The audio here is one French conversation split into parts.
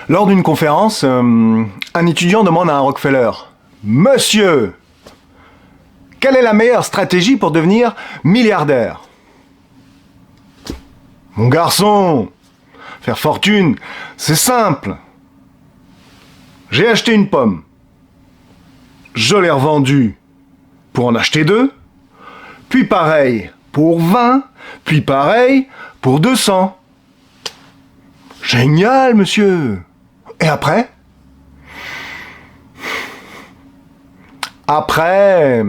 Lors d'une conférence, un étudiant demande à un Rockefeller: Monsieur, quelle est la meilleure stratégie pour devenir milliardaire? Mon garçon, faire fortune, c'est simple. J'ai acheté une pomme. Je l'ai revendue pour en acheter 2, puis pareil pour 20, puis pareil pour 200. Génial, monsieur. Et après? Après,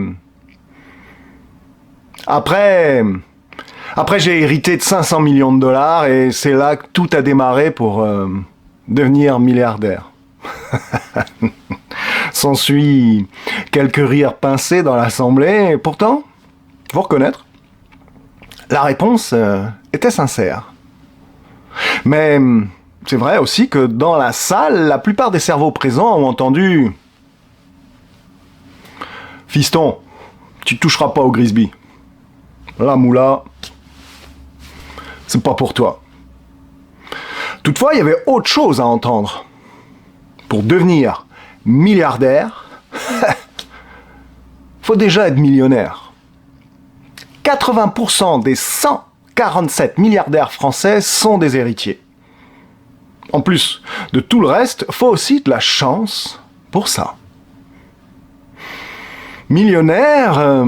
j'ai hérité de 500 millions de dollars et c'est là que tout a démarré pour devenir milliardaire. S'ensuit quelques rires pincés dans l'assemblée, et pourtant, faut reconnaître, la réponse était sincère. Mais c'est vrai aussi que dans la salle, la plupart des cerveaux présents ont entendu: Fiston, tu toucheras pas au Grisby. La moula, c'est pas pour toi. Toutefois, il y avait autre chose à entendre. Pour devenir milliardaire, faut déjà être millionnaire. 80% des 147 milliardaires français sont des héritiers. En plus de tout le reste, faut aussi de la chance pour ça. Millionnaire,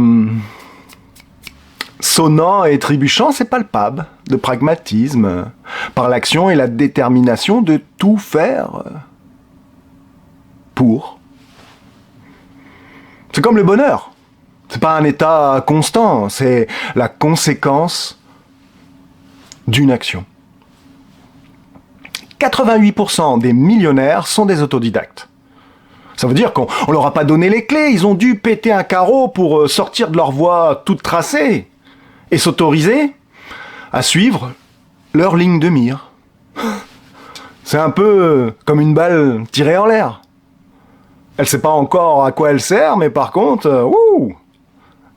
sonnant et trébuchant, c'est palpable, de pragmatisme, par l'action et la détermination de tout faire pour. C'est comme le bonheur. C'est pas un état constant, c'est la conséquence d'une action. 88% des millionnaires sont des autodidactes. Ça veut dire qu'on leur a pas donné les clés, ils ont dû péter un carreau pour sortir de leur voie toute tracée et s'autoriser à suivre leur ligne de mire. C'est un peu comme une balle tirée en l'air. Elle sait pas encore à quoi elle sert, mais par contre,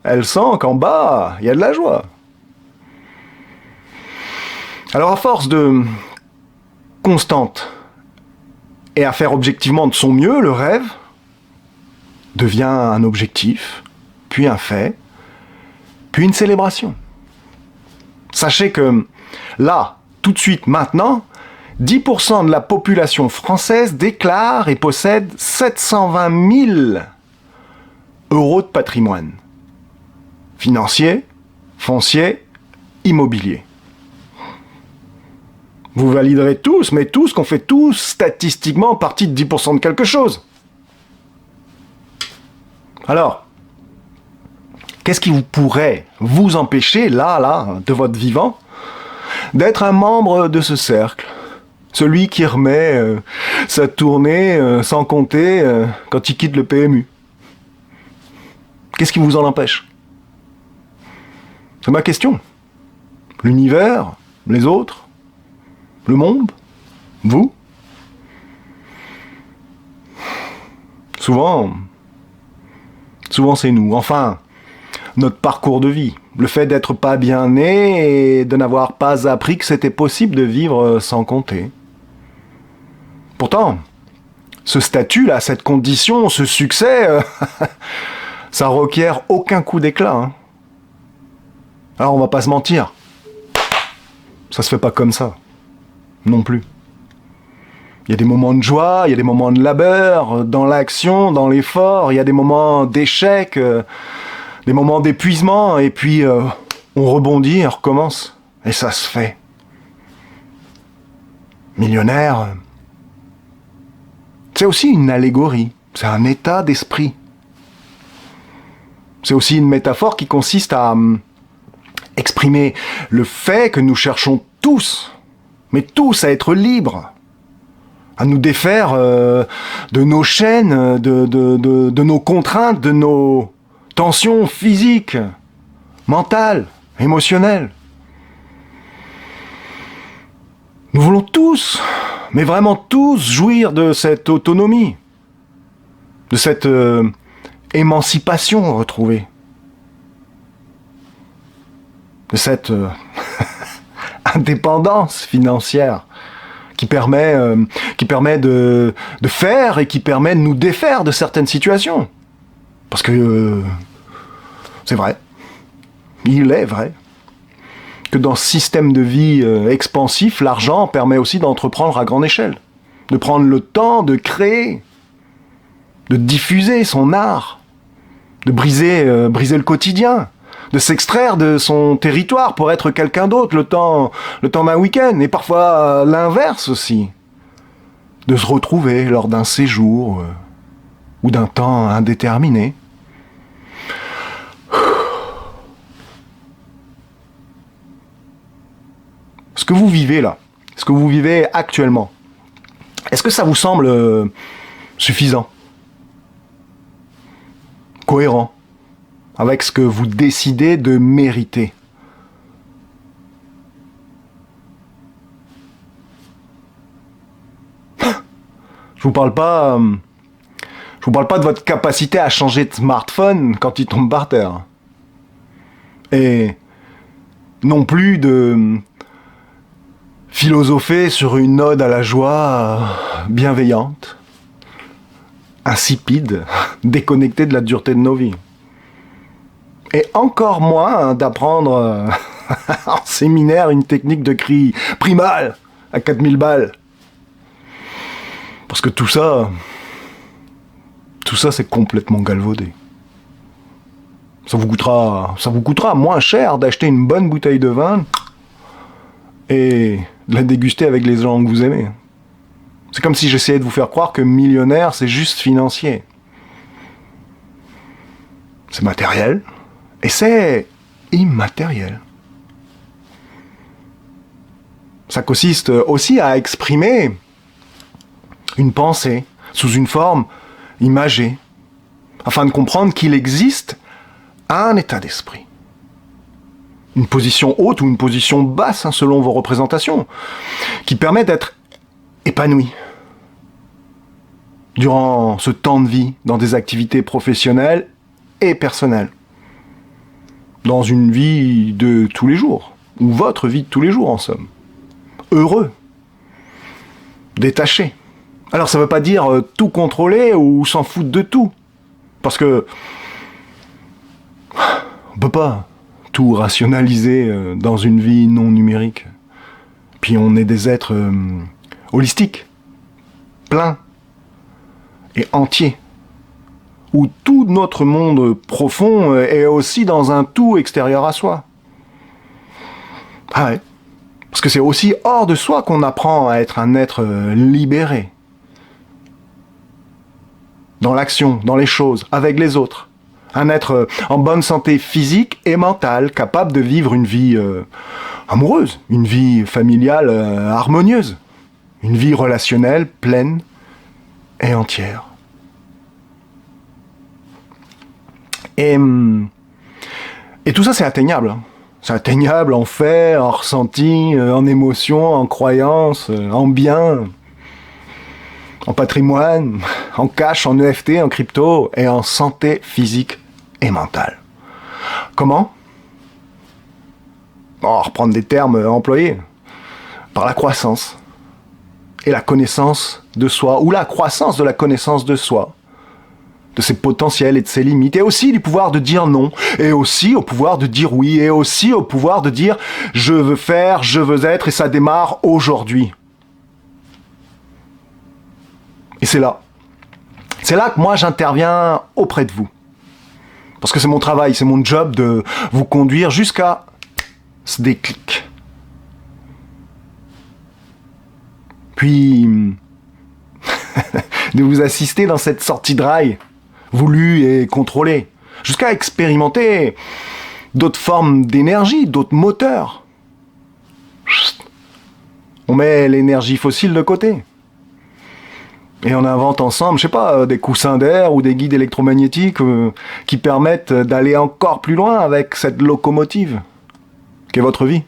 elle sent qu'en bas, il y a de la joie. Alors à force de constante et à faire objectivement de son mieux, le rêve devient un objectif, puis un fait, puis une célébration. Sachez que là, tout de suite, maintenant, 10% de la population française déclare et possède 720 000 euros de patrimoine. Financier, foncier, immobilier. Vous validerez tous, mais tous qu'on fait tous statistiquement partie de 10% de quelque chose. Alors, qu'est-ce qui vous pourrait vous empêcher, là, de votre vivant, d'être un membre de ce cercle? Celui qui remet sa tournée sans compter quand il quitte le PMU. Qu'est-ce qui vous en empêche? C'est ma question. L'univers, les autres, le monde, vous? Souvent c'est nous. Enfin, notre parcours de vie. Le fait d'être pas bien né et de n'avoir pas appris que c'était possible de vivre sans compter. Pourtant, ce statut-là, cette condition, ce succès, ça requiert aucun coup d'éclat. Hein. Alors on va pas se mentir. Ça se fait pas comme ça. Non plus. Il y a des moments de joie, il y a des moments de labeur, dans l'action, dans l'effort, il y a des moments d'échec, des moments d'épuisement, et puis on rebondit, on recommence. Et ça se fait. Millionnaire, c'est aussi une allégorie, c'est un état d'esprit. C'est aussi une métaphore qui consiste à exprimer le fait que nous cherchons tous, mais tous, à être libres, à nous défaire de nos chaînes, de nos contraintes, de nos tensions physiques, mentales, émotionnelles. Nous voulons tous, mais vraiment tous, jouir de cette autonomie, de cette émancipation retrouvée, de cette indépendance financière qui permet de faire et qui permet de nous défaire de certaines situations. Parce que c'est vrai, il est vrai, que dans ce système de vie expansif, l'argent permet aussi d'entreprendre à grande échelle, de prendre le temps de créer, de diffuser son art, de briser le quotidien, de s'extraire de son territoire pour être quelqu'un d'autre le temps d'un week-end, et parfois l'inverse aussi, de se retrouver lors d'un séjour ou d'un temps indéterminé. Ce que vous vivez là, ce que vous vivez actuellement, est-ce que ça vous semble suffisant, cohérent avec ce que vous décidez de mériter? Je vous parle pas de votre capacité à changer de smartphone quand il tombe par terre. Et non plus de philosopher sur une ode à la joie bienveillante, insipide, déconnectée de la dureté de nos vies. Et encore moins d'apprendre en séminaire une technique de cri primal à 4000 balles. Parce que tout ça c'est complètement galvaudé. Ça vous coûtera moins cher d'acheter une bonne bouteille de vin et de la déguster avec les gens que vous aimez. C'est comme si j'essayais de vous faire croire que millionnaire, c'est juste financier. C'est matériel et c'est immatériel. Ça consiste aussi à exprimer une pensée sous une forme imagée, afin de comprendre qu'il existe un état d'esprit. Une position haute ou une position basse, selon vos représentations, qui permet d'être épanoui durant ce temps de vie, dans des activités professionnelles et personnelles, dans une vie de tous les jours, ou votre vie de tous les jours en somme. Heureux, détaché. Alors ça veut pas dire tout contrôler ou s'en foutre de tout, parce que on peut pas tout rationaliser dans une vie non numérique. Puis on est des êtres holistiques, pleins et entiers, où tout notre monde profond est aussi dans un tout extérieur à soi. Ah ouais, parce que c'est aussi hors de soi qu'on apprend à être un être libéré. Dans l'action, dans les choses, avec les autres. Un être en bonne santé physique et mentale, capable de vivre une vie amoureuse, une vie familiale harmonieuse, une vie relationnelle pleine et entière. Et tout ça, c'est atteignable. C'est atteignable en fait, en ressenti, en émotion, en croyance, en bien, en patrimoine, en cash, en EFT, en crypto et en santé physique et mentale. Comment ? On va reprendre des termes employés. Par la croissance et la connaissance de soi, ou la croissance de la connaissance de soi, de ses potentiels et de ses limites, et aussi du pouvoir de dire non, et aussi au pouvoir de dire oui, et aussi au pouvoir de dire je veux faire, je veux être, et ça démarre aujourd'hui. Et c'est là que moi j'interviens auprès de vous. Parce que c'est mon travail, c'est mon job de vous conduire jusqu'à ce déclic. Puis, de vous assister dans cette sortie de rail, voulue et contrôlée, jusqu'à expérimenter d'autres formes d'énergie, d'autres moteurs. On met l'énergie fossile de côté. Et on invente ensemble, je sais pas, des coussins d'air ou des guides électromagnétiques qui permettent d'aller encore plus loin avec cette locomotive qu'est votre vie.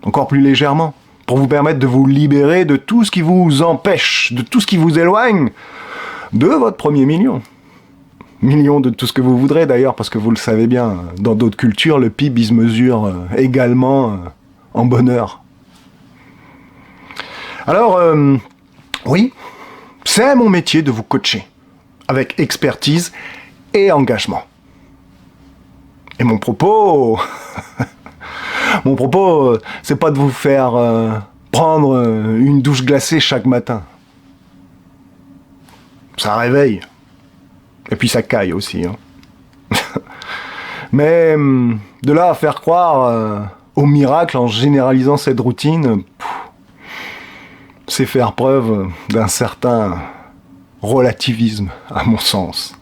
Encore plus légèrement, pour vous permettre de vous libérer de tout ce qui vous empêche, de tout ce qui vous éloigne de votre premier million. Million de tout ce que vous voudrez d'ailleurs, parce que vous le savez bien, dans d'autres cultures, le PIB il se mesure également en bonheur. Alors, oui, c'est mon métier de vous coacher, avec expertise et engagement. Et mon propos, c'est pas de vous faire prendre une douche glacée chaque matin. Ça réveille. Et puis ça caille aussi. Hein. Mais de là à faire croire au miracle en généralisant cette routine, c'est faire preuve d'un certain relativisme, à mon sens.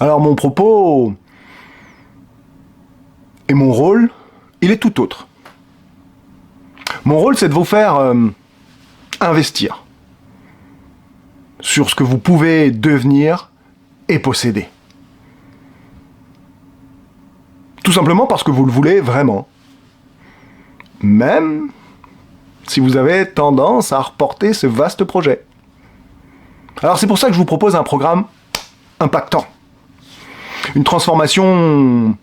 Alors mon propos et mon rôle, il est tout autre. Mon rôle, c'est de vous faire investir sur ce que vous pouvez devenir et posséder. Tout simplement parce que vous le voulez vraiment. Même si vous avez tendance à reporter ce vaste projet. Alors c'est pour ça que je vous propose un programme impactant. Une transformation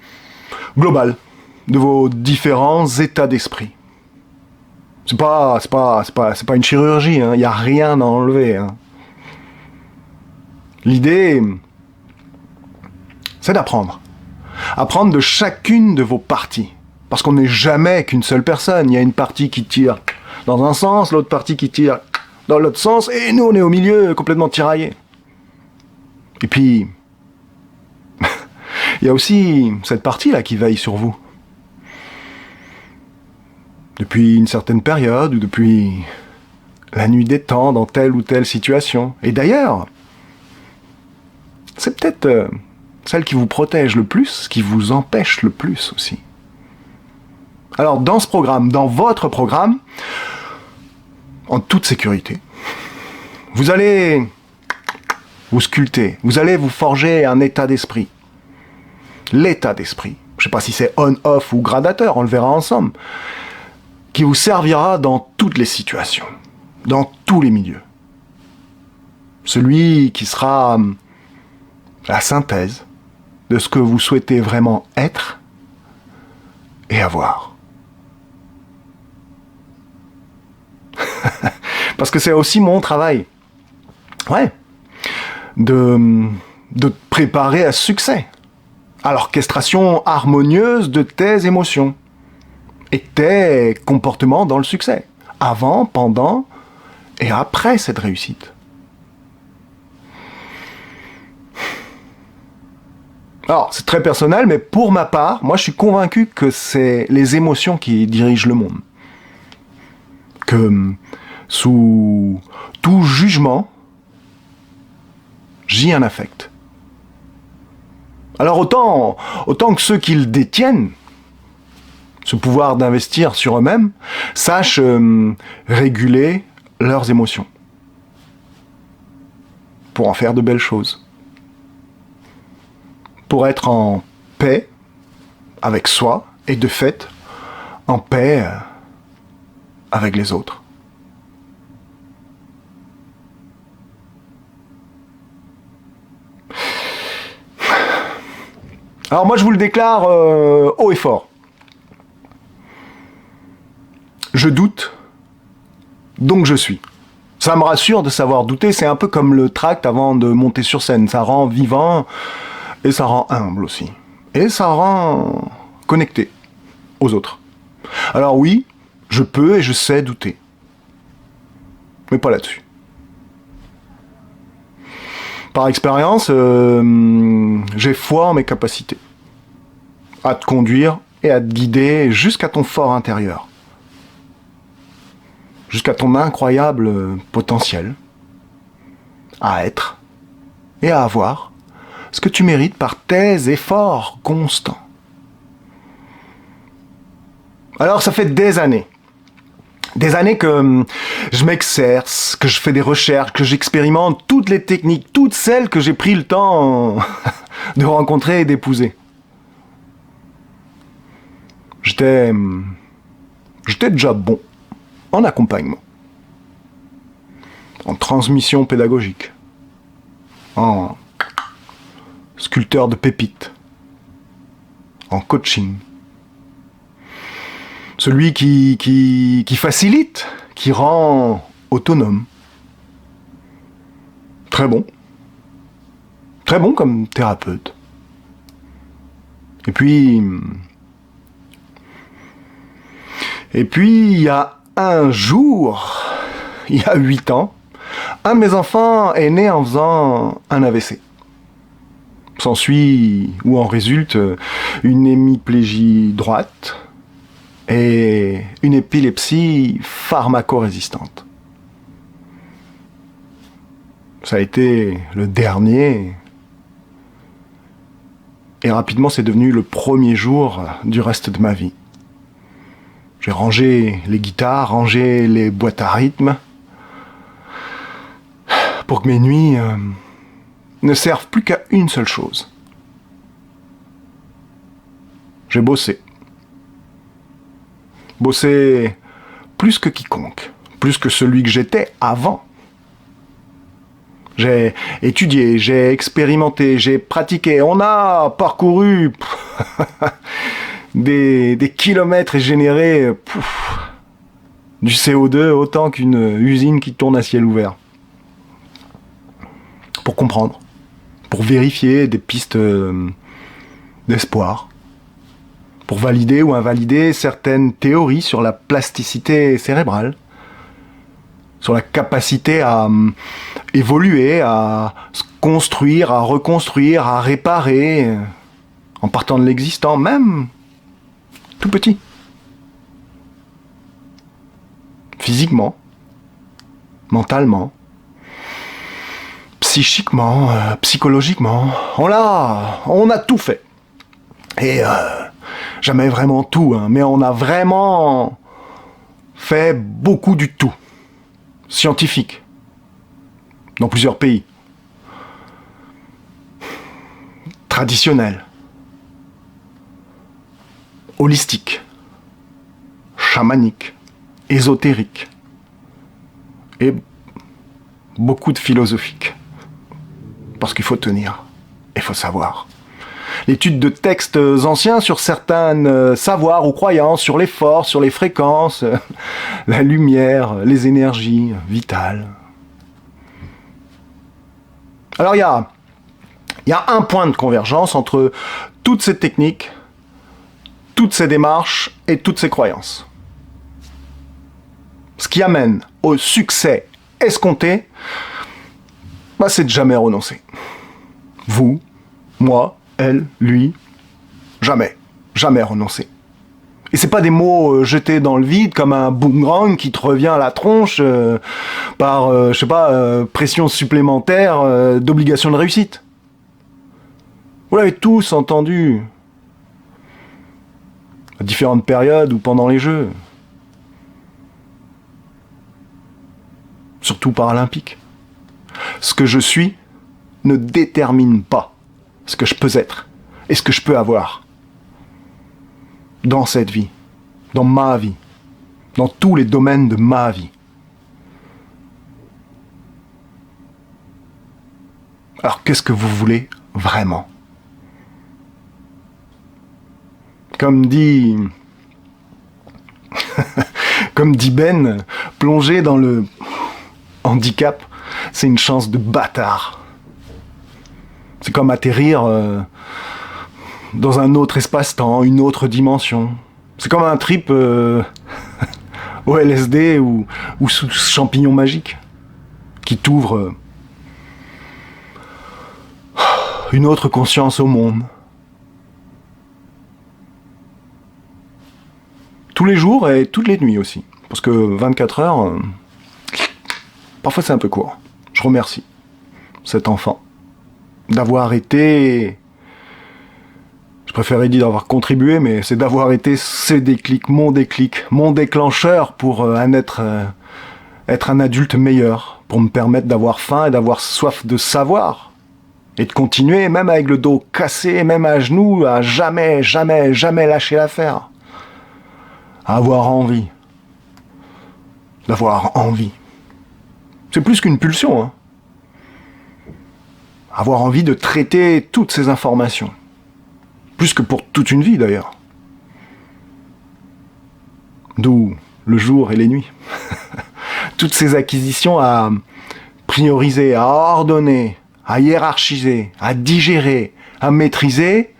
globale de vos différents états d'esprit. C'est pas une chirurgie, hein. Y a rien à enlever. Hein. L'idée, c'est d'apprendre. Apprendre de chacune de vos parties. Parce qu'on n'est jamais qu'une seule personne. Il y a une partie qui tire dans un sens, l'autre partie qui tire dans l'autre sens, et nous on est au milieu, complètement tiraillés. Et puis, il y a aussi cette partie-là qui veille sur vous. Depuis une certaine période, ou depuis la nuit des temps, dans telle ou telle situation. Et d'ailleurs, c'est peut-être celle qui vous protège le plus, qui vous empêche le plus aussi. Alors dans ce programme, dans votre programme, en toute sécurité, vous allez vous sculpter, vous allez vous forger un état d'esprit. L'état d'esprit, je ne sais pas si c'est on-off ou gradateur, on le verra ensemble, qui vous servira dans toutes les situations, dans tous les milieux. Celui qui sera la synthèse de ce que vous souhaitez vraiment être et avoir. Parce que c'est aussi mon travail. Ouais. De te préparer à ce succès. À l'orchestration harmonieuse de tes émotions. Et tes comportements dans le succès. Avant, pendant et après cette réussite. Alors, c'est très personnel, mais pour ma part, moi je suis convaincu que c'est les émotions qui dirigent le monde. Que sous tout jugement, j'y ai un affect. Alors autant que ceux qui le détiennent, ce pouvoir d'investir sur eux-mêmes, sachent réguler leurs émotions. Pour en faire de belles choses. Pour être en paix avec soi et de fait en paix avec les autres. Alors moi je vous le déclare haut et fort. Je doute, donc je suis. Ça me rassure de savoir douter, c'est un peu comme le tract avant de monter sur scène. Ça rend vivant et ça rend humble aussi. Et ça rend connecté aux autres. Alors oui, je peux et je sais douter. Mais pas là-dessus. Par expérience, j'ai foi en mes capacités. À te conduire et à te guider jusqu'à ton fort intérieur. Jusqu'à ton incroyable potentiel. À être et à avoir ce que tu mérites par tes efforts constants. Alors ça fait des années que je m'exerce, que je fais des recherches, que j'expérimente toutes les techniques, toutes celles que j'ai pris le temps de rencontrer et d'épouser. J'étais déjà bon en accompagnement, en transmission pédagogique, en sculpteur de pépites, en coaching. Celui qui facilite, qui rend autonome. Très bon. Très bon comme thérapeute. Et puis, il y a un jour, il y a 8 ans, un de mes enfants est né en faisant un AVC. S'ensuit, ou en résulte, une hémiplégie droite et une épilepsie pharmacorésistante. Ça a été le dernier. Et rapidement, c'est devenu le premier jour du reste de ma vie. J'ai rangé les guitares, rangé les boîtes à rythme, pour que mes nuits ne servent plus qu'à une seule chose. J'ai bossé. Bossé plus que quiconque, plus que celui que j'étais avant. J'ai étudié, j'ai expérimenté, j'ai pratiqué. On a parcouru des kilomètres et généré du CO2 autant qu'une usine qui tourne à ciel ouvert. Pour comprendre, pour vérifier des pistes d'espoir, pour valider ou invalider certaines théories sur la plasticité cérébrale, sur la capacité à évoluer, à se construire, à reconstruire, à réparer, en partant de l'existant, même tout petit. Physiquement, mentalement, psychiquement, psychologiquement, on a tout fait. Et jamais vraiment tout, hein, mais on a vraiment fait beaucoup du tout. Scientifique, dans plusieurs pays, traditionnel, holistique, chamanique, ésotérique, et beaucoup de philosophique. Parce qu'il faut tenir, il faut savoir. L'étude de textes anciens sur certains savoirs ou croyances, sur les forces, sur les fréquences, la lumière, les énergies vitales. Alors il y a un point de convergence entre toutes ces techniques, toutes ces démarches et toutes ces croyances. Ce qui amène au succès escompté, c'est de jamais renoncer. Vous, moi, elle, lui, jamais renoncer. Et c'est pas des mots jetés dans le vide comme un boomerang qui te revient à la tronche par, pression supplémentaire d'obligation de réussite. Vous l'avez tous entendu à différentes périodes ou pendant les Jeux. Surtout paralympiques. Ce que je suis ne détermine pas ce que je peux être et ce que je peux avoir dans cette vie, dans ma vie, dans tous les domaines de ma vie. Alors qu'est-ce que vous voulez vraiment ? Comme dit Ben, plonger dans le handicap, c'est une chance de bâtard. C'est comme atterrir dans un autre espace-temps, une autre dimension. C'est comme un trip au LSD ou sous champignon magique qui t'ouvre une autre conscience au monde. Tous les jours et toutes les nuits aussi. Parce que 24 heures, parfois c'est un peu court. Je remercie cet enfant d'avoir été, je préférais dire d'avoir contribué, mais c'est d'avoir été ce déclic, mon déclencheur pour être un adulte meilleur, pour me permettre d'avoir faim et d'avoir soif de savoir, et de continuer, même avec le dos cassé, même à genoux, à jamais lâcher l'affaire, à avoir envie, d'avoir envie. C'est plus qu'une pulsion, hein. Avoir envie de traiter toutes ces informations. Plus que pour toute une vie, d'ailleurs. D'où le jour et les nuits. toutes ces acquisitions à prioriser, à ordonner, à hiérarchiser, à digérer, à maîtriser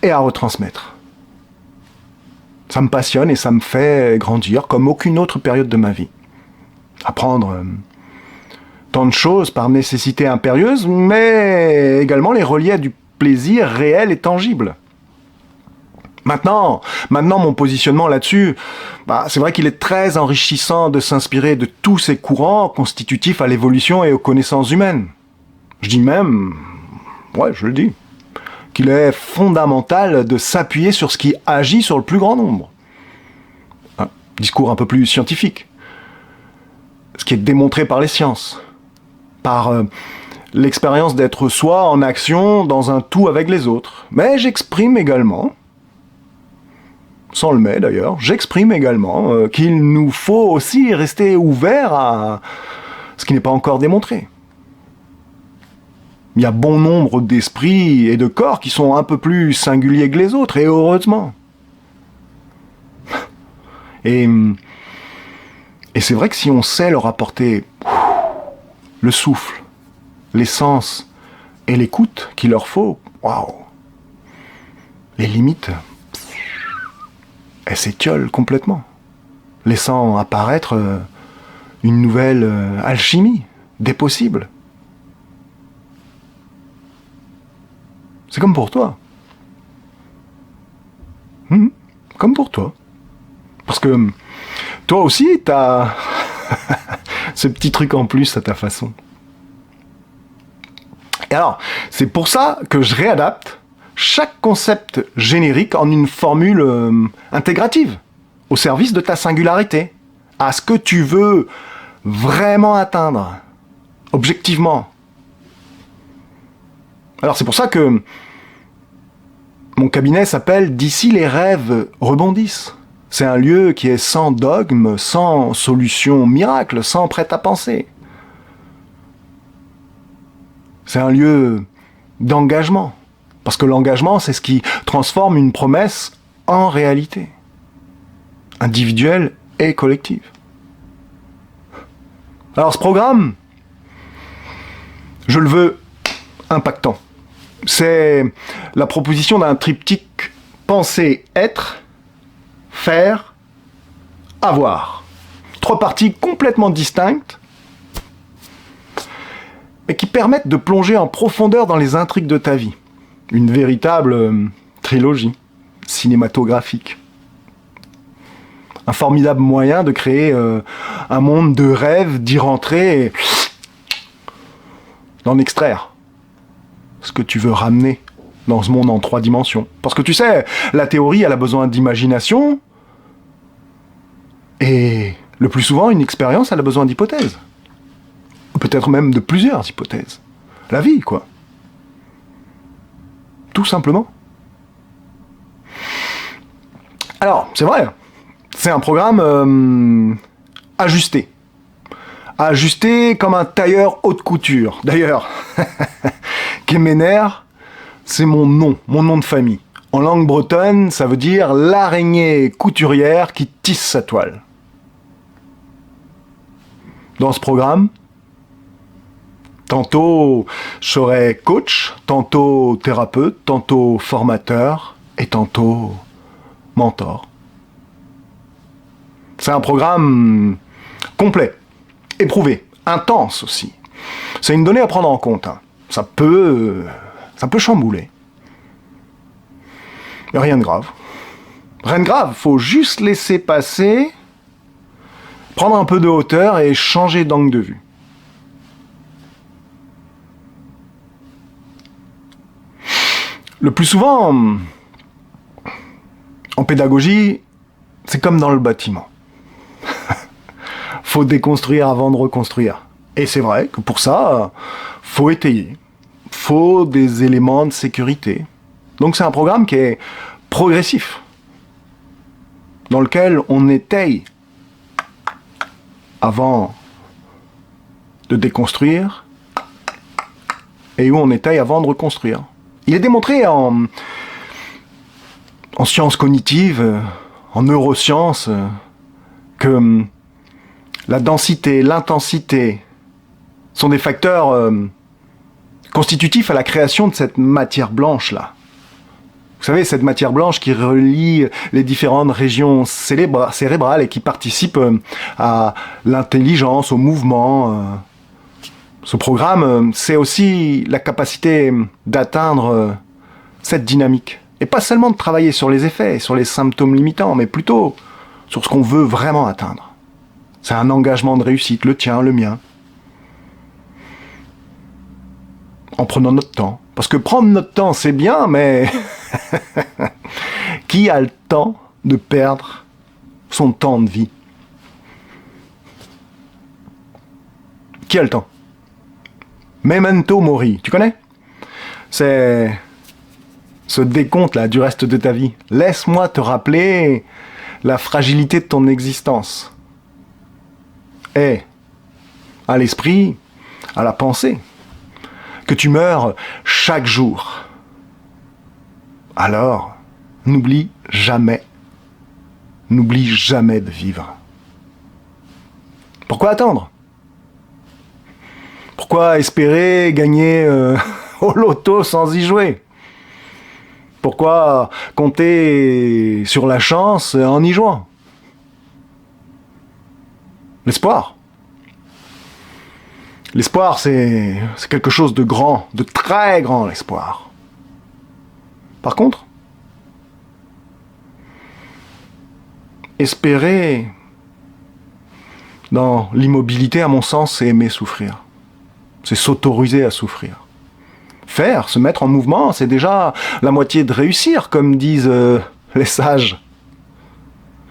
et à retransmettre. Ça me passionne et ça me fait grandir comme aucune autre période de ma vie. Apprendre tant de choses par nécessité impérieuse, mais également les relier à du plaisir réel et tangible. Maintenant, mon positionnement là-dessus, c'est vrai qu'il est très enrichissant de s'inspirer de tous ces courants constitutifs à l'évolution et aux connaissances humaines. Je dis même, je le dis, qu'il est fondamental de s'appuyer sur ce qui agit sur le plus grand nombre. Un discours un peu plus scientifique. Ce qui est démontré par les sciences. Par l'expérience d'être soi en action dans un tout avec les autres. Mais j'exprime également, sans le mais d'ailleurs, qu'il nous faut aussi rester ouverts à ce qui n'est pas encore démontré. Il y a bon nombre d'esprits et de corps qui sont un peu plus singuliers que les autres, et heureusement. Et c'est vrai que si on sait leur apporter le souffle, l'essence et l'écoute qu'il leur faut, les limites, elles s'étiolent complètement, laissant apparaître une nouvelle alchimie des possibles. C'est comme pour toi. Comme pour toi. Parce que toi aussi, t'as ce petit truc en plus à ta façon. Et alors, c'est pour ça que je réadapte chaque concept générique en une formule intégrative, au service de ta singularité, à ce que tu veux vraiment atteindre, objectivement. Alors c'est pour ça que mon cabinet s'appelle « D'ici les rêves rebondissent ». C'est un lieu qui est sans dogme, sans solution miracle, sans prêt-à-penser. C'est un lieu d'engagement. Parce que l'engagement, c'est ce qui transforme une promesse en réalité. Individuelle et collective. Alors ce programme, je le veux impactant. C'est la proposition d'un triptyque penser, être, faire, avoir. 3 parties complètement distinctes, mais qui permettent de plonger en profondeur dans les intrigues de ta vie. Une véritable trilogie cinématographique. Un formidable moyen de créer un monde de rêve, d'y rentrer et d'en extraire ce que tu veux ramener dans ce monde en 3 dimensions. Parce que tu sais, la théorie, elle a besoin d'imagination, et le plus souvent, une expérience, elle a besoin d'hypothèses. Peut-être même de plusieurs hypothèses. La vie, quoi. Tout simplement. Alors, c'est vrai, c'est un programme ajusté. Ajusté comme un tailleur haute couture. D'ailleurs, Kemener, c'est mon nom de famille. En langue bretonne, ça veut dire l'araignée couturière qui tisse sa toile. Dans ce programme, tantôt je serai coach, tantôt thérapeute, tantôt formateur et tantôt mentor. C'est un programme complet, éprouvé, intense aussi. C'est une donnée à prendre en compte. Ça peut chambouler. Mais rien de grave. Rien de grave, faut juste laisser passer, prendre un peu de hauteur et changer d'angle de vue. Le plus souvent, en pédagogie, c'est comme dans le bâtiment. Faut déconstruire avant de reconstruire. Et c'est vrai que pour ça, faut étayer. Faut des éléments de sécurité. Donc c'est un programme qui est progressif, dans lequel on étaye avant de déconstruire et où on étaye avant de reconstruire. Il est démontré en sciences cognitives, en neurosciences, que la densité, l'intensité sont des facteurs constitutifs à la création de cette matière blanche-là. Vous savez, cette matière blanche qui relie les différentes régions cérébrales et qui participe à l'intelligence, au mouvement. Ce programme, c'est aussi la capacité d'atteindre cette dynamique. Et pas seulement de travailler sur les effets, sur les symptômes limitants, mais plutôt sur ce qu'on veut vraiment atteindre. C'est un engagement de réussite, le tien, le mien. En prenant notre temps. Parce que prendre notre temps, c'est bien, mais qui a le temps de perdre son temps de vie? Qui a le temps? Memento mori, tu connais? C'est ce décompte-là du reste de ta vie. Laisse-moi te rappeler la fragilité de ton existence. Et à l'esprit, à la pensée, que tu meurs chaque jour. Alors, n'oublie jamais de vivre. Pourquoi attendre? Pourquoi espérer gagner au loto sans y jouer? Pourquoi compter sur la chance en y jouant? L'espoir. L'espoir, c'est quelque chose de grand, de très grand, l'espoir. Par contre, espérer dans l'immobilité, à mon sens, c'est aimer souffrir. C'est s'autoriser à souffrir. Faire, se mettre en mouvement, c'est déjà la moitié de réussir, comme disent les sages.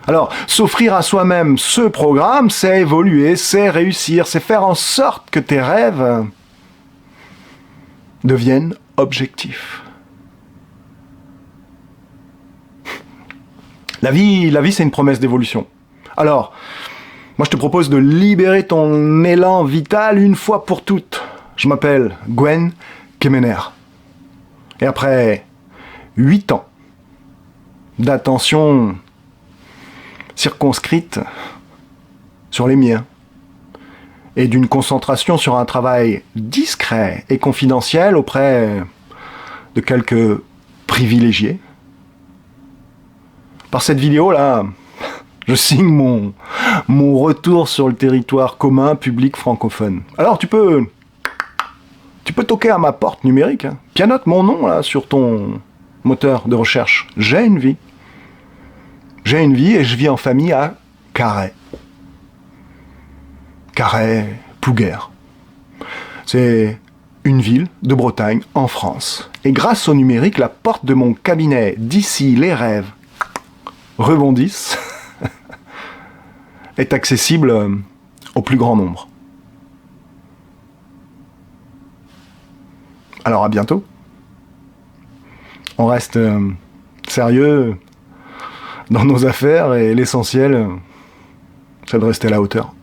Alors, s'offrir à soi-même ce programme, c'est évoluer, c'est réussir, c'est faire en sorte que tes rêves deviennent objectifs. La vie, c'est une promesse d'évolution. Alors, moi je te propose de libérer ton élan vital une fois pour toutes. Je m'appelle Gwen Kemener. Et après 8 ans d'attention circonscrite sur les miens et d'une concentration sur un travail discret et confidentiel auprès de quelques privilégiés. Par cette vidéo-là, je signe mon retour sur le territoire commun public francophone. Alors tu peux toquer à ma porte numérique, hein. Pianote mon nom là sur ton moteur de recherche. J'ai une vie. J'ai une vie et je vis en famille à Carhaix. Carhaix, Plouguer. C'est une ville de Bretagne, en France. Et grâce au numérique, la porte de mon cabinet d'ici les rêves rebondissent est accessible au plus grand nombre. Alors à bientôt. On reste sérieux dans nos affaires et l'essentiel, c'est de rester à la hauteur.